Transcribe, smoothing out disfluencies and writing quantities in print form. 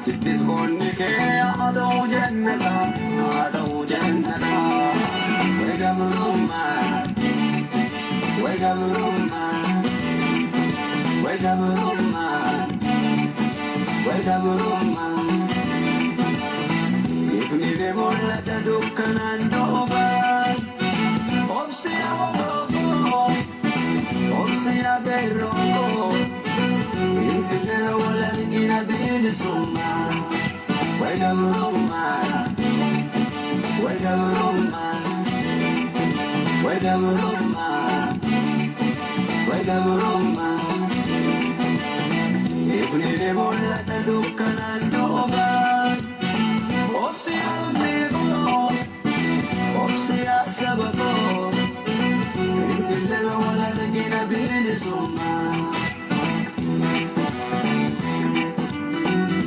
تتزقوني كي عدو جنة عدو جنة وقبل ما وقبل ما وقبل ما وقبل ما يفني بمولة دكنا ندوبا Obsia Bobo, Obsia Berro, Infidel wala ginabili suma, Wega Roma, Wega Roma, Wega Roma, Wega Roma, Ifni de bolla dukana doba, Obsia Bebo, Obsia Sababo. Infidel wala ginabili suma.